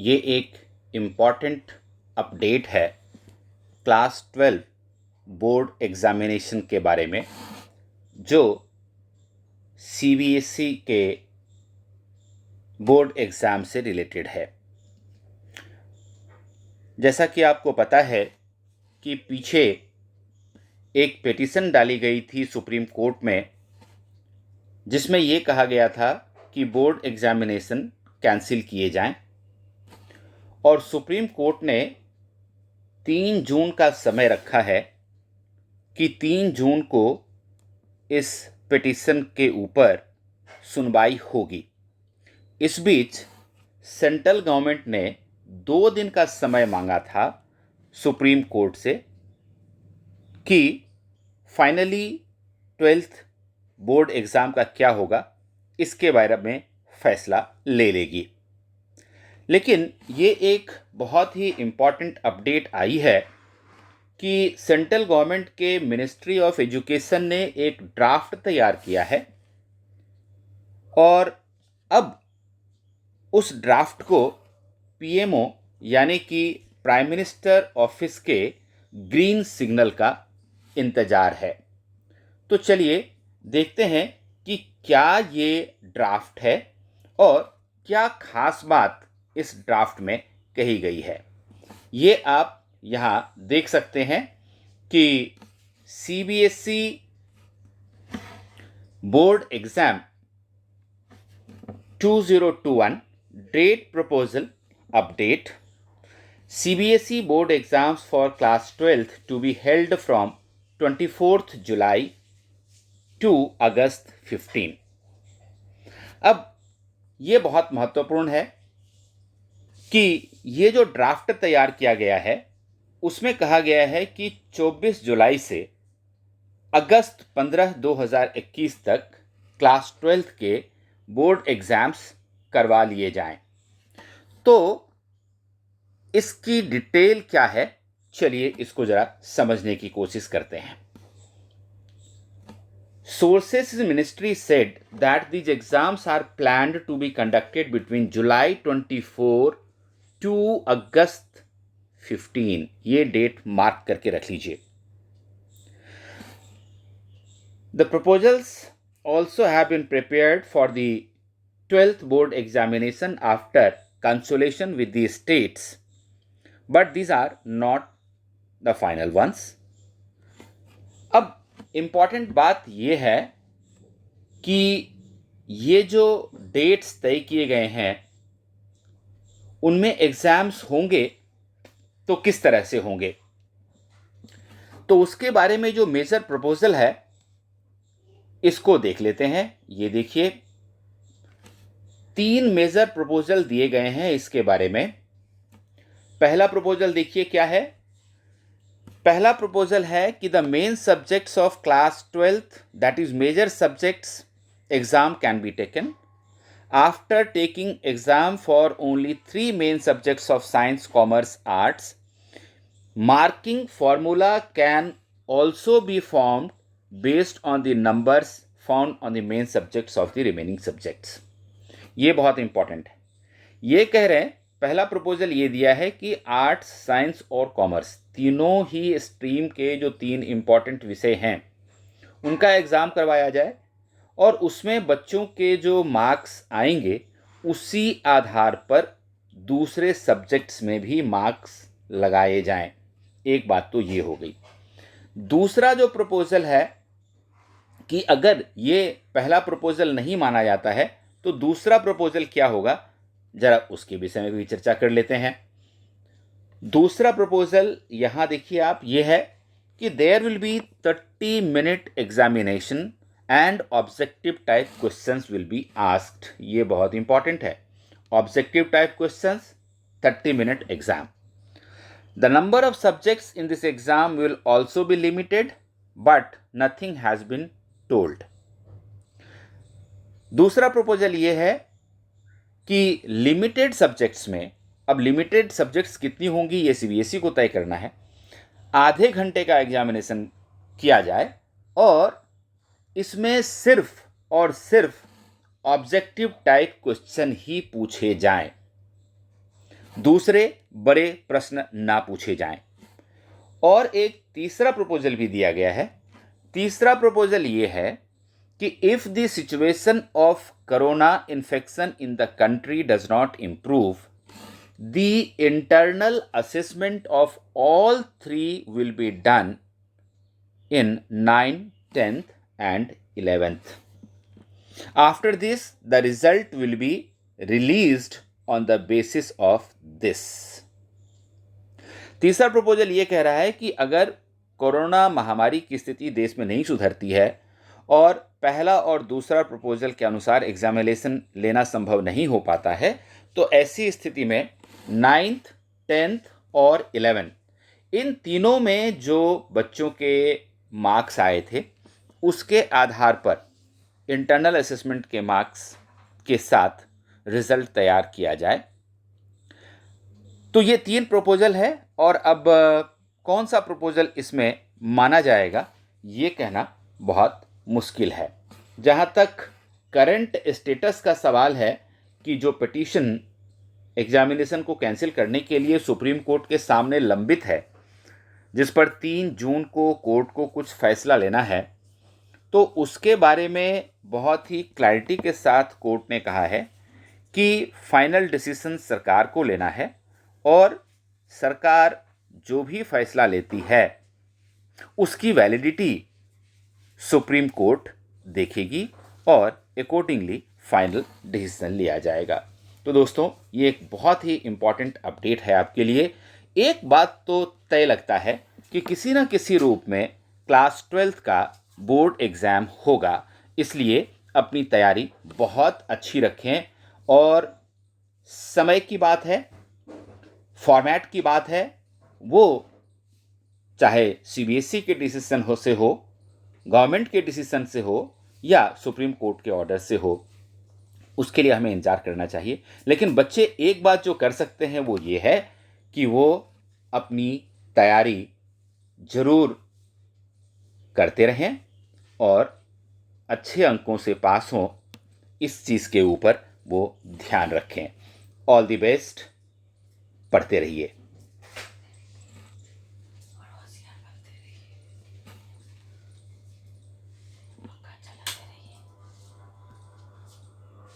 ये एक important update है क्लास 12 बोर्ड एग्ज़ामिनेशन के बारे में, जो सीबीएसई के बोर्ड एग्ज़ाम से रिलेटेड है। जैसा कि आपको पता है कि पीछे एक पिटीशन डाली गई थी सुप्रीम कोर्ट में, जिसमें ये कहा गया था कि बोर्ड एग्ज़ामिनेशन कैंसिल किए जाएं, और सुप्रीम कोर्ट ने 3 जून का समय रखा है कि 3 जून को इस पिटीशन के ऊपर सुनवाई होगी। इस बीच सेंट्रल गवर्नमेंट ने 2 दिन का समय मांगा था सुप्रीम कोर्ट से कि फाइनली 12th बोर्ड एग्ज़ाम का क्या होगा, इसके बारे में फैसला ले लेगी। लेकिन ये एक बहुत ही इम्पॉर्टेंट अपडेट आई है कि सेंट्रल गवर्नमेंट के मिनिस्ट्री ऑफ एजुकेशन ने एक ड्राफ्ट तैयार किया है, और अब उस ड्राफ्ट को पीएमओ यानी कि प्राइम मिनिस्टर ऑफिस के ग्रीन सिग्नल का इंतज़ार है। तो चलिए देखते हैं कि क्या ये ड्राफ्ट है और क्या खास बात इस ड्राफ्ट में कही गई है। ये आप यहाँ देख सकते हैं कि CBSE board exam 2021 date proposal update. CBSE board exams for class 12th to be held from 24th July to August 15। अब ये बहुत महत्वपूर्ण है कि ये जो ड्राफ्ट तैयार किया गया है उसमें कहा गया है कि 24 जुलाई से अगस्त 15 2021 तक क्लास 12th के बोर्ड एग्ज़ाम्स करवा लिए जाएं। तो इसकी डिटेल क्या है, चलिए इसको जरा समझने की कोशिश करते हैं। Sources in ministry said that these exams are planned to be conducted between July 24 to August 15। ये डेट मार्क करके रख लीजिए। The proposals also have been prepared for the 12th board examination after consultation with the states, but these are not the final ones। अब important बात ये है कि ये जो डेट्स तय किए गए हैं उनमें एग्ज़ाम्स होंगे तो किस तरह से होंगे, तो उसके बारे में जो मेजर प्रपोजल है इसको देख लेते हैं। ये देखिए 3 मेजर प्रपोजल दिए गए हैं इसके बारे में। पहला प्रपोजल देखिए क्या है। पहला प्रपोजल है कि the main subjects of class 12th that is major subjects exam can be taken after taking exam for only 3 main subjects of science commerce arts. Marking formula can also be formed based on the numbers found on the main subjects of the remaining subjects. ये बहुत important है। ये कह रहे हैं, पहला proposal ये दिया है कि आर्ट्स, साइंस और कॉमर्स तीनों ही स्ट्रीम के जो 3 इम्पॉर्टेंट विषय हैं उनका एग्ज़ाम करवाया जाए, और उसमें बच्चों के जो मार्क्स आएंगे उसी आधार पर दूसरे सब्जेक्ट्स में भी मार्क्स लगाए जाएं। एक बात तो ये हो गई। दूसरा जो प्रपोजल है कि अगर ये पहला प्रपोजल नहीं माना जाता है तो दूसरा प्रपोजल क्या होगा, जरा उसके विषय में भी चर्चा कर लेते हैं। दूसरा प्रपोजल यहाँ देखिए आप, ये है कि there will be 30 minute examination and objective type questions will be asked. ये बहुत इंपॉर्टेंट है। Objective type questions, 30 minute exam. The number of subjects in this exam will also be limited but nothing has been told. दूसरा proposal ये है कि limited subjects में, अब limited subjects कितनी होंगी ये सीबीएसई को तय करना है, आधे घंटे का एग्जामिनेशन किया जाए और इसमें सिर्फ और सिर्फ ऑब्जेक्टिव टाइप क्वेश्चन ही पूछे जाएं। दूसरे बड़े प्रश्न ना पूछे जाएं। और एक तीसरा प्रपोजल भी दिया गया है। तीसरा प्रपोजल ये है कि if the situation of corona infection in the country does not improve, the internal assessment of all 3 will be done in 9th, 10th and 11th. After this, the result will be released on the basis of this. तीसरा proposal ये कह रहा है कि अगर corona महामारी की स्थिति देश में नहीं सुधरती है और पहला और दूसरा प्रपोजल के अनुसार एग्जामिनेशन लेना संभव नहीं हो पाता है, तो ऐसी स्थिति में 9th, 10th और 11th इन तीनों में जो बच्चों के मार्क्स आए थे उसके आधार पर इंटरनल असेसमेंट के मार्क्स के साथ रिजल्ट तैयार किया जाए। तो ये 3 प्रपोजल है और अब कौन सा प्रपोजल इसमें माना जाएगा ये कहना बहुत मुश्किल है। जहाँ तक करंट स्टेटस का सवाल है कि जो पिटीशन एग्जामिनेशन को कैंसिल करने के लिए सुप्रीम कोर्ट के सामने लंबित है, जिस पर 3 जून को कोर्ट को कुछ फैसला लेना है, तो उसके बारे में बहुत ही क्लैरिटी के साथ कोर्ट ने कहा है कि फाइनल डिसीजन सरकार को लेना है और सरकार जो भी फैसला लेती है उसकी वैलिडिटी सुप्रीम कोर्ट देखेगी और अकॉर्डिंगली फाइनल डिसीजन लिया जाएगा। तो दोस्तों, ये एक बहुत ही इम्पॉर्टेंट अपडेट है आपके लिए। एक बात तो तय लगता है कि किसी न किसी रूप में क्लास 12th का बोर्ड एग्ज़ाम होगा, इसलिए अपनी तैयारी बहुत अच्छी रखें। और समय की बात है, फॉर्मेट की बात है, वो चाहे सीबीएसई के डिसीजन से हो, गवर्नमेंट के डिसीजन से हो या सुप्रीम कोर्ट के ऑर्डर से हो, उसके लिए हमें इंतजार करना चाहिए। लेकिन बच्चे एक बात जो कर सकते हैं वो ये है कि वो अपनी तैयारी ज़रूर करते रहें और अच्छे अंकों से पास हों, इस चीज़ के ऊपर वो ध्यान रखें। ऑल द बेस्ट, पढ़ते रहिए।